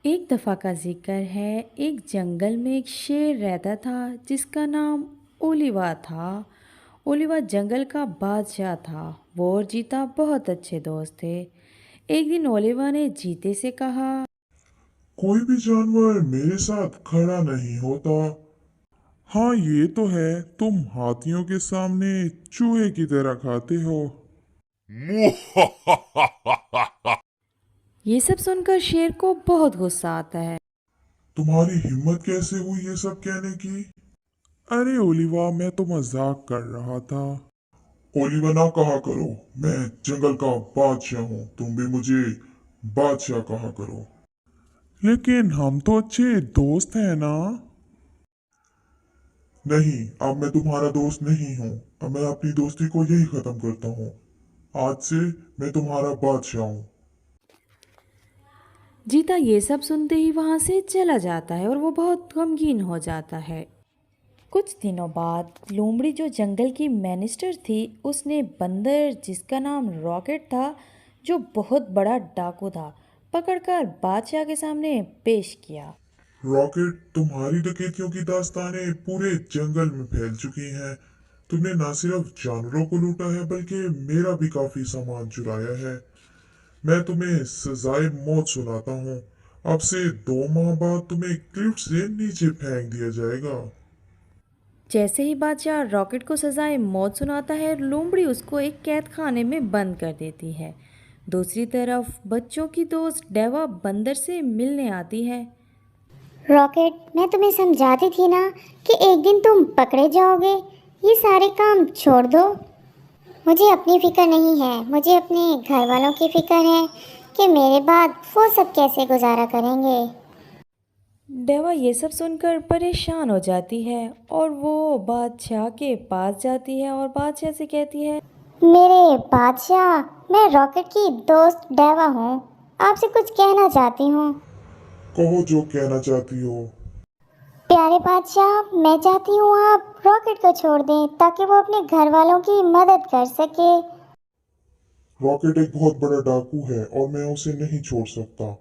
एक दफ़ा का जिक्र है। एक जंगल में एक शेर रहता था जिसका नाम ओलिवा था। ओलिवा जंगल का बादशाह था। वो और चीता बहुत अच्छे दोस्त थे। एक दिन ओलिवा ने चीते से कहा, कोई भी जानवर मेरे साथ खड़ा नहीं होता। हाँ ये तो है, तुम हाथियों के सामने चूहे की तरह खाते हो। ये सब सुनकर शेर को बहुत गुस्सा आता है। तुम्हारी हिम्मत कैसे हुई ये सब कहने की? अरे ओलिवा, मैं तो मजाक कर रहा था। ओलिवा ना कहा करो, मैं जंगल का बादशाह हूँ, तुम भी मुझे बादशाह कहा करो। लेकिन हम तो अच्छे दोस्त हैं ना। नहीं, अब मैं तुम्हारा दोस्त नहीं हूँ। अब मैं अपनी दोस्ती को यही खत्म करता हूँ। आज से मैं तुम्हारा बादशाह हूँ। चीता ये सब सुनते ही वहाँ से चला जाता है और वो बहुत गमगीन हो जाता है। कुछ दिनों बाद लोमड़ी जो जंगल की मिनिस्टर थी, उसने बंदर जिसका नाम रॉकेट था, जो बहुत बड़ा डाकू था, पकड़कर बादशाह के सामने पेश किया। रॉकेट, तुम्हारी डकैतियों की दास्तानें पूरे जंगल में फैल चुकी हैं। तुमने न सिर्फ जानवरों को लूटा है बल्कि मेरा भी काफी सामान चुराया है। मैं तुम्हें सजाए मौत सुनाता हूँ। अब से 2 माह बाद तुम्हें क्लिफ से नीचे फेंक दिया जाएगा। जैसे ही बादशाह रॉकेट को सजाए मौत सुनाता है, लोमड़ी उसको एक कैद खाने में बंद कर देती है। दूसरी तरफ बच्चों की दोस्त डेवा बंदर से मिलने आती है। रॉकेट, मैं तुम्हें समझाती थी ना कि एक दिन तुम पकड़े जाओगे। ये सारे काम छोड़ दो। मुझे अपनी फिक्र नहीं है, मुझे अपने घर वालों की फिक्र है कि मेरे बाद वो सब कैसे गुजारा करेंगे। डेवा ये सब सुनकर परेशान हो जाती है और वो बादशाह के पास जाती है और बादशाह से कहती है, मेरे बादशाह, मैं रॉकेट की दोस्त डेवा हूँ। आपसे कुछ कहना चाहती हूँ। कहो जो कहना चाहती हो। प्यारे बादशाह, मैं चाहती हूँ आप रॉकेट को छोड़ दें ताकि वो अपने घर वालों की मदद कर सके। रॉकेट एक बहुत बड़ा डाकू है और मैं उसे नहीं छोड़ सकता।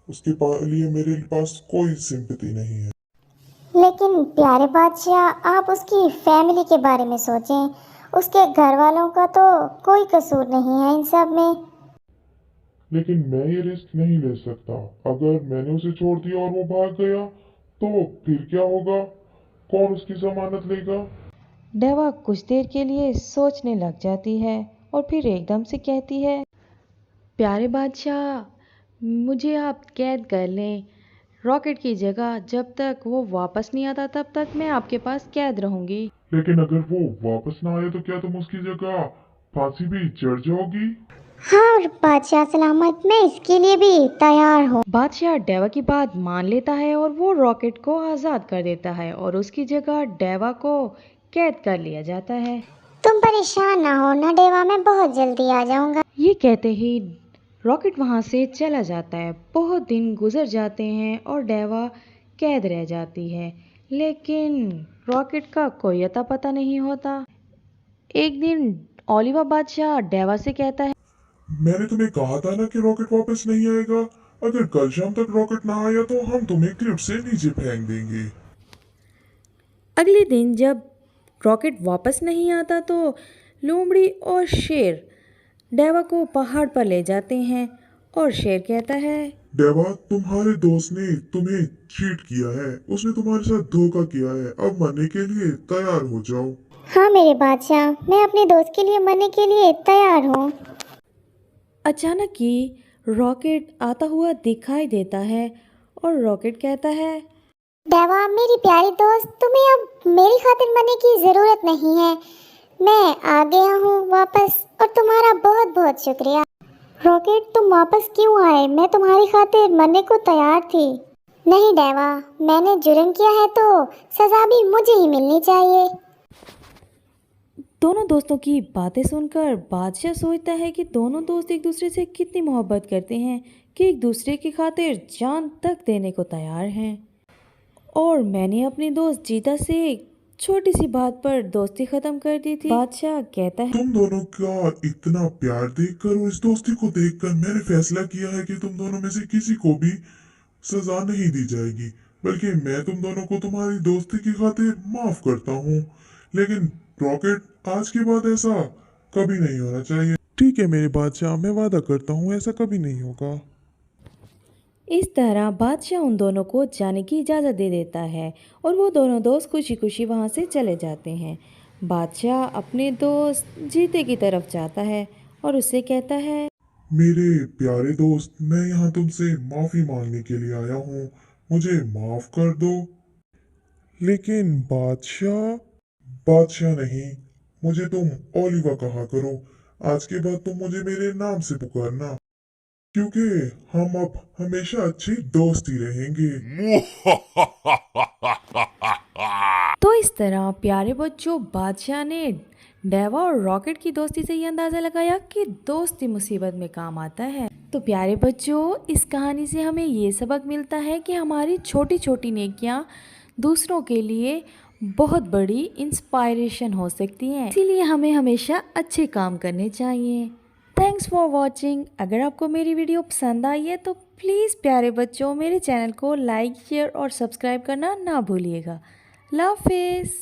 उसके लिए मेरे पास कोई सिंपैथी नहीं है। लेकिन प्यारे बादशाह, आप उसकी फैमिली के बारे में सोचें। उसके घर वालों का तो कोई कसूर नहीं है इन सब में। लेकिन मैं ये रिस्क नहीं ले सकता। अगर मैंने उसे छोड़ दिया और वो भाग गया तो फिर क्या होगा? कौन उसकी जमानत लेगा? डेवा कुछ देर के लिए सोचने लग जाती है और फिर एकदम से कहती है, प्यारे बादशाह, मुझे आप कैद कर लें रॉकेट की जगह। जब तक वो वापस नहीं आता तब तक मैं आपके पास कैद रहूंगी। लेकिन अगर वो वापस ना आए तो क्या तुम उसकी जगह फांसी भी चढ़ जाओगी? हाँ बादशाह सलामत, मैं इसके लिए भी तैयार हूँ। बादशाह डेवा की बात मान लेता है और वो रॉकेट को आज़ाद कर देता है और उसकी जगह डेवा को कैद कर लिया जाता है। तुम परेशान ना हो ना डेवा, मैं बहुत जल्दी आ जाऊंगा। ये कहते ही रॉकेट वहाँ से चला जाता है। बहुत दिन गुजर जाते हैं और डेवा कैद रह जाती है, लेकिन रॉकेट का कोई अता पता नहीं होता। एक दिन ओलिवा बादशाह डेवा से कहता है, मैंने तुम्हें कहा था ना कि रॉकेट वापस नहीं आएगा। अगर कल शाम तक रॉकेट ना आया तो हम तुम्हें क्लिफ से नीचे फेंक देंगे। अगले दिन जब रॉकेट वापस नहीं आता तो लोमड़ी और शेर डेवा को पहाड़ पर ले जाते हैं और शेर कहता है, देवा, तुम्हारे दोस्त ने तुम्हें चीट किया है। उसने तुम्हारे साथ धोखा किया है। अब मरने के लिए तैयार हो जाओ। हाँ मेरे बादशाह, मैं अपने दोस्त के लिए मरने के लिए तैयार हूँ। अचानक ही रॉकेट आता हुआ दिखाई देता है और रॉकेट कहता है, डेवा मेरी प्यारी दोस्त, तुम्हें अब मेरी खातिर मरने की ज़रूरत नहीं है। मैं आ गया हूँ वापस और तुम्हारा बहुत बहुत शुक्रिया। रॉकेट, तुम वापस क्यों आए? मैं तुम्हारी खातिर मरने को तैयार थी। नहीं डेवा, मैंने जुर्म किया है तो सज़ा भी मुझे ही मिलनी चाहिए। दोनों दोस्तों की बातें सुनकर बादशाह सोचता है कि दोनों दोस्त एक दूसरे से कितनी मोहब्बत करते हैं कि एक दूसरे की खातिर जान तक देने को तैयार हैं। और मैंने अपने दोस्त जीता से एक छोटी सी बात पर दोस्ती खत्म कर दी थी। बादशाह कहता है, तुम दोनों का इतना प्यार देखकर और इस दोस्ती को देखकर मैंने फैसला किया है कि तुम दोनों में से किसी को भी सजा नहीं दी जाएगी, बल्कि मैं तुम दोनों को तुम्हारी दोस्ती की खातिर माफ करता हूँ। लेकिन रॉकेट, आज के बाद ऐसा कभी नहीं होना चाहिए। ठीक है मेरे बादशाह, मैं वादा करता हूँ ऐसा कभी नहीं होगा। इस तरह बादशाह उन दोनों को जाने की इजाज़त दे देता है और वो दोनों दोस्त खुशी खुशी वहाँ से चले जाते हैं। बादशाह अपने दोस्त जीते की तरफ जाता है और उससे कहता है, मेरे प्यारे दोस्त, मैं यहाँ तुमसे माफी मांगने के लिए आया हूँ, मुझे माफ कर दो। लेकिन बादशाह, बादशाह नहीं, मुझे तुम ओलिवा कहा करो। आज के बाद तुम मुझे मेरे नाम से पुकारना, क्योंकि हम अब हमेशा अच्छे दोस्त ही रहेंगे। तो इस तरह प्यारे बच्चों, बादशाह ने डेवा और रॉकेट की दोस्ती से ये अंदाज़ा लगाया कि दोस्ती मुसीबत में काम आता है। तो प्यारे बच्चों, इस कहानी से हमें ये सबक मिलता है कि हमारी छोटी छोटी नेकियां दूसरों के लिए बहुत बड़ी इंस्पायरेशन हो सकती हैं। इसीलिए हमें हमेशा अच्छे काम करने चाहिए। Thanks for watching. अगर आपको मेरी वीडियो पसंद आई है तो प्लीज़ प्यारे बच्चों, मेरे चैनल को लाइक, शेयर और सब्सक्राइब करना ना भूलिएगा। लव हाफिज़।